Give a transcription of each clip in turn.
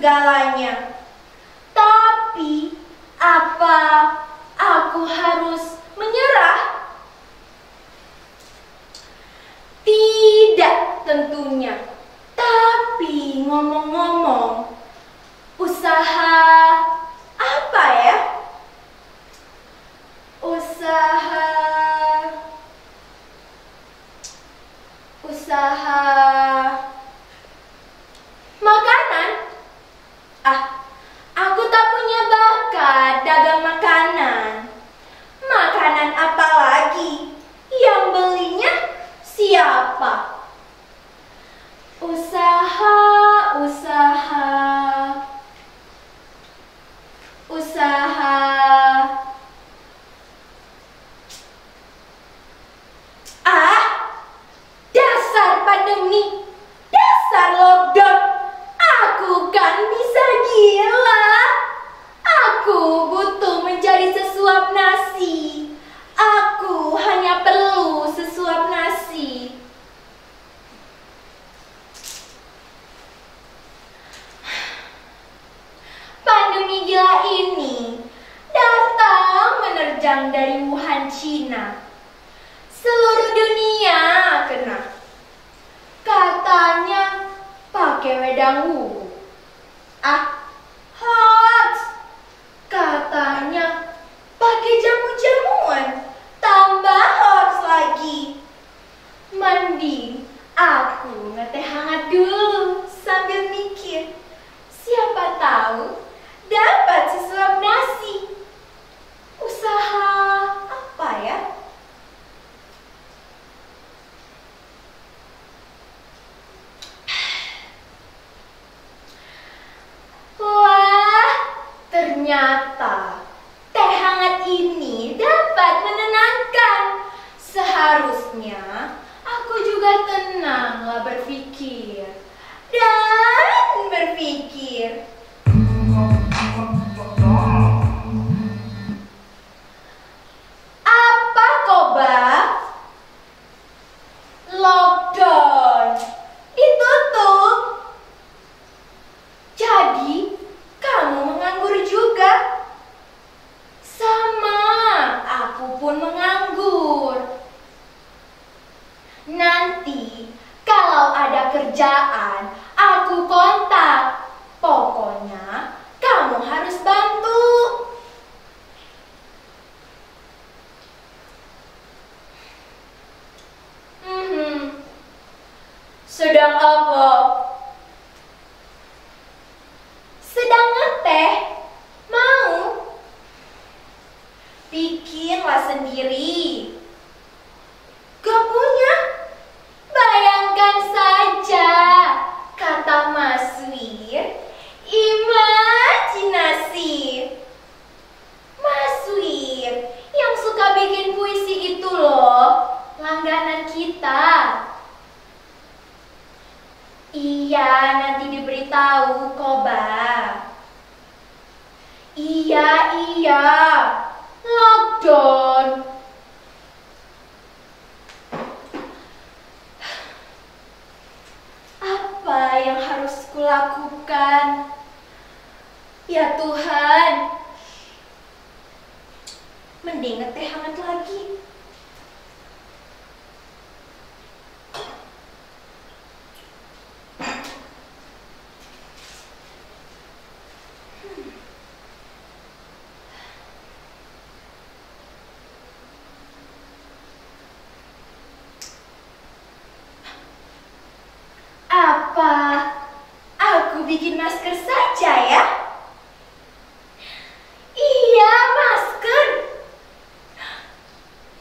segalanya. Tapi apa aku harus menyerah? Tidak tentunya. Tapi ngomong-ngomong, usaha apa ya? Usaha makanan. Aku tak punya bakat dagang makanan. Makanan apa lagi? Yang belinya siapa? Usaha. Dasar pandemi, dasar lockdown. Aku kan bisa gila. Aku butuh mencari sesuap nasi. Aku hanya perlu sesuap nasi. Pandemi gila ini datang menerjang dari Wuhan, Cina. Seluruh dunia kena. Katanya pakai wedang wudhu. Hoax. Katanya pakai jamu-jamuan. Tambah hoax lagi. Mending aku ngeteh hangat dulu sambil mikir. Siapa tahu dapat sesuap nasi. Usaha apa ya? Wah, ternyata teh hangat ini dapat menenangkan. Seharusnya aku juga tenanglah berpikir dan berpikir. Apa Koba? Lockdown ditutup. Jadi kamu menganggur juga? Sama, aku pun menganggur. Nanti kalau ada kerjaan, aku kontak. Pokoknya kamu harus bantu. Sedang apa? Sedang ngeteh. Mau? Bikinlah sendiri. Gak punya? Bayangkan saja, kata Mas Wir, imajinasi. Mas Wir yang suka bikin puisi itu loh, langganan kita. Iya, nanti diberitahu Koba. Iya, lockdown. Apa yang harus kulakukan? Ya Tuhan, mending ngeteh hangat lagi. Apa aku bikin masker saja ya? Iya, masker.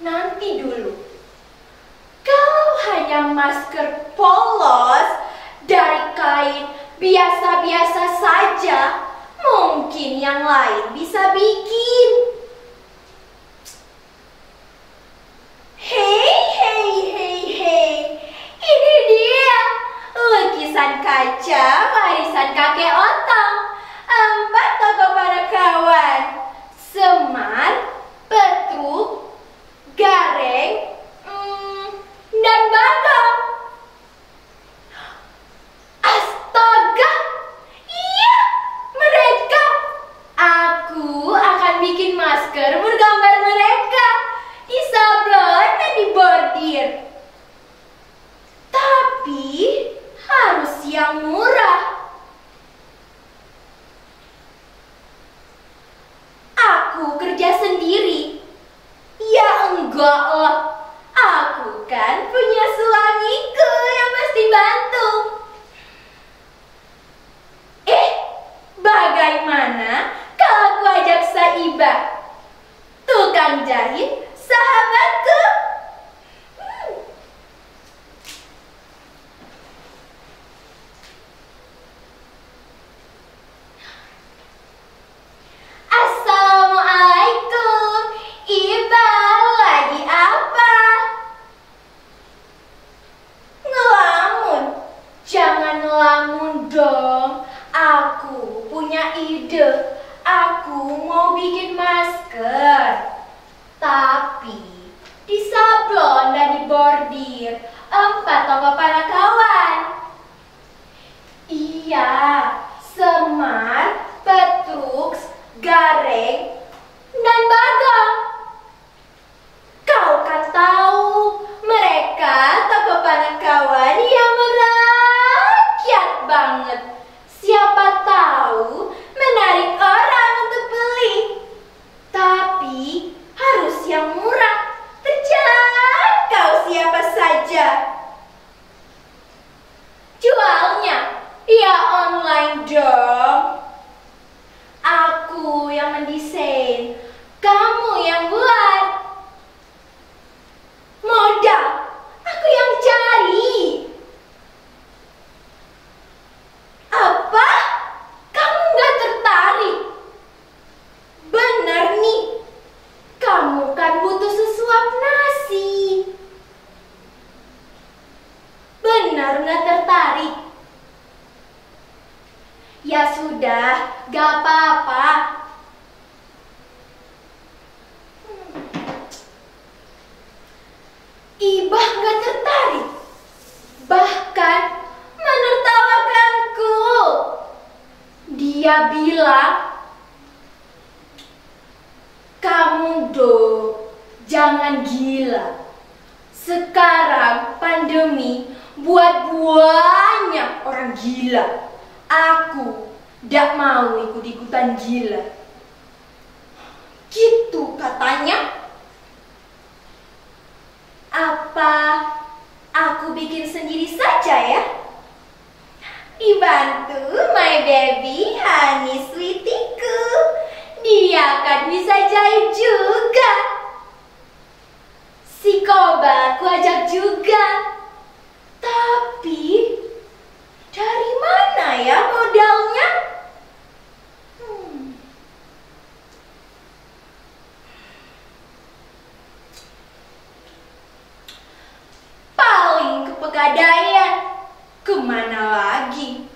Nanti dulu. Kalau hanya masker polos dari kain biasa-biasa saja, mungkin yang lain bisa bikin. Hei. Ini dia. Lukisan kaca warisan kakek Otong. 4 tokoh para kawan. Semar, Petruk, Gareng, dan Bagong. Astaga, iya bekerja sendiri? Ya enggak lah. Aku kan punya suamiku yang mesti bantu. Bagaimana kalau aku ajak Saibah, tukang jahit sahabatku? Assalamualaikum, Ibah, lagi apa? Ngelamun? Jangan ngelamun dong. Aku punya ide. Aku mau bikin masker. Tapi disablon dan dibordir 4 tokoh kawan. Iya, Semar, Petrus, Gareng, dan Bagong. Kau kan tahu mereka tokoh kawan yang merakyat banget. Siapa tahu menarik orang untuk beli. Tapi harus yang murah, terjangkau siapa saja. Jualnya ya online dong. Aku yang mendesain, kamu yang buat. Modal aku yang cari. Apa? Kamu nggak tertarik? Bener nih, kamu kan butuh sesuap nasi. Benar nggak tertarik? Ya sudah, gak apa-apa. Ibah gak tertarik, bahkan menertawakanku. Dia bilang, kamu jangan gila. Sekarang pandemi buat banyak orang gila. Aku gak mau ikut-ikutan gila. Gitu katanya. Apa aku bikin sendiri saja ya? Dibantu my baby honey sweetiku. Dia kan bisa jahit juga. Si Koba aku ajak juga. Tapi dari mana ya modalnya? Paling ke Pegadaian. Kemana lagi?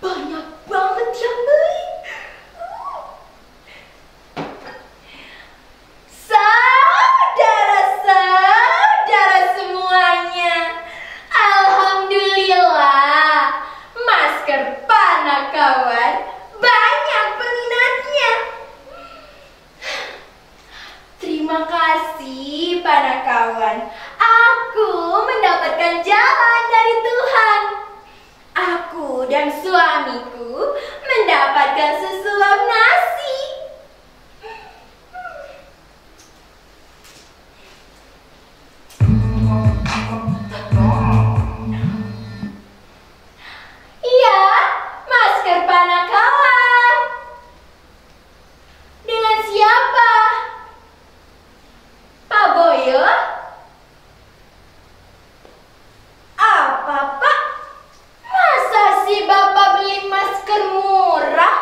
Banyak banget yang beli. Saudara-saudara semuanya, alhamdulillah, masker Panakawan banyak peminatnya. Terima kasih Panakawan, aku mendapatkan jalan dari Tuhan. Aku dan suamiku mendapatkan sesuap nasi. Iya, masker Panakawan. Dengan siapa? Pak Boyo? Apa, Pak? Masa sih Bapak beli masker murah?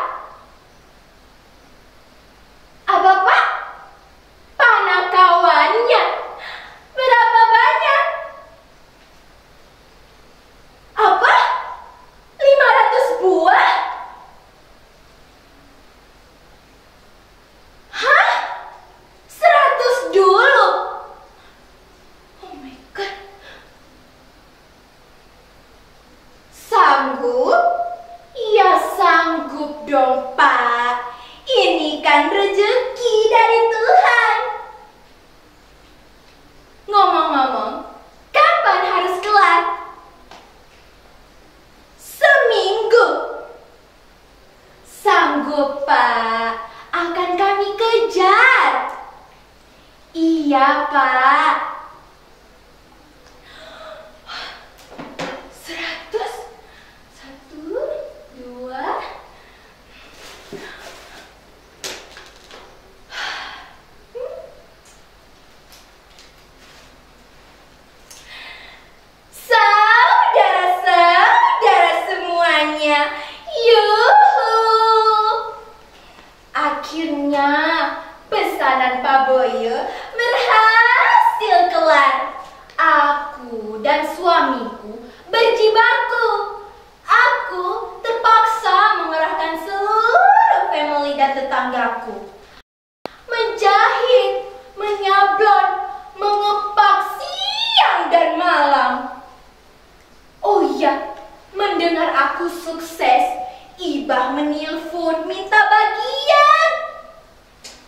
Ibah menelpon minta bagian.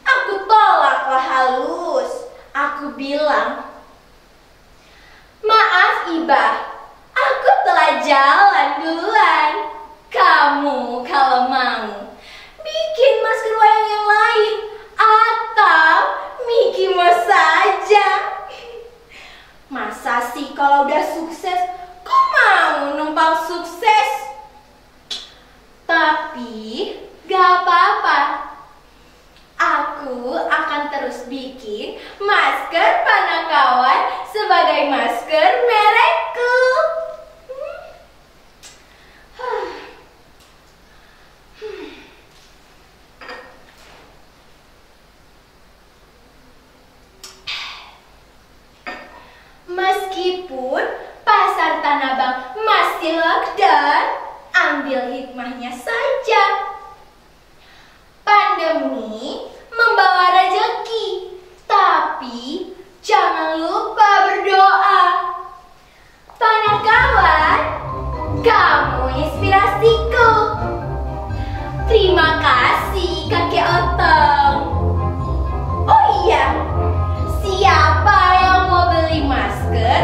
Aku tolaklah halus. Aku bilang, maaf Ibah, aku telah jalan duluan. Kamu kalau mau bikin masker wayang yang lain atau Mickey Mouse saja. Masa sih kalau udah sukses kok mau numpang sukses? Tapi gak apa-apa, aku akan terus bikin masker Panakawan sebagai masker merekku. Meskipun pasar Tanah Abang masih lockdown, ambil hikmahnya saja. Pandemi membawa rezeki, tapi jangan lupa berdoa. Panakawan, kamu inspirasiku. Terima kasih Kakek Otong. Oh iya, siapa yang mau beli masker?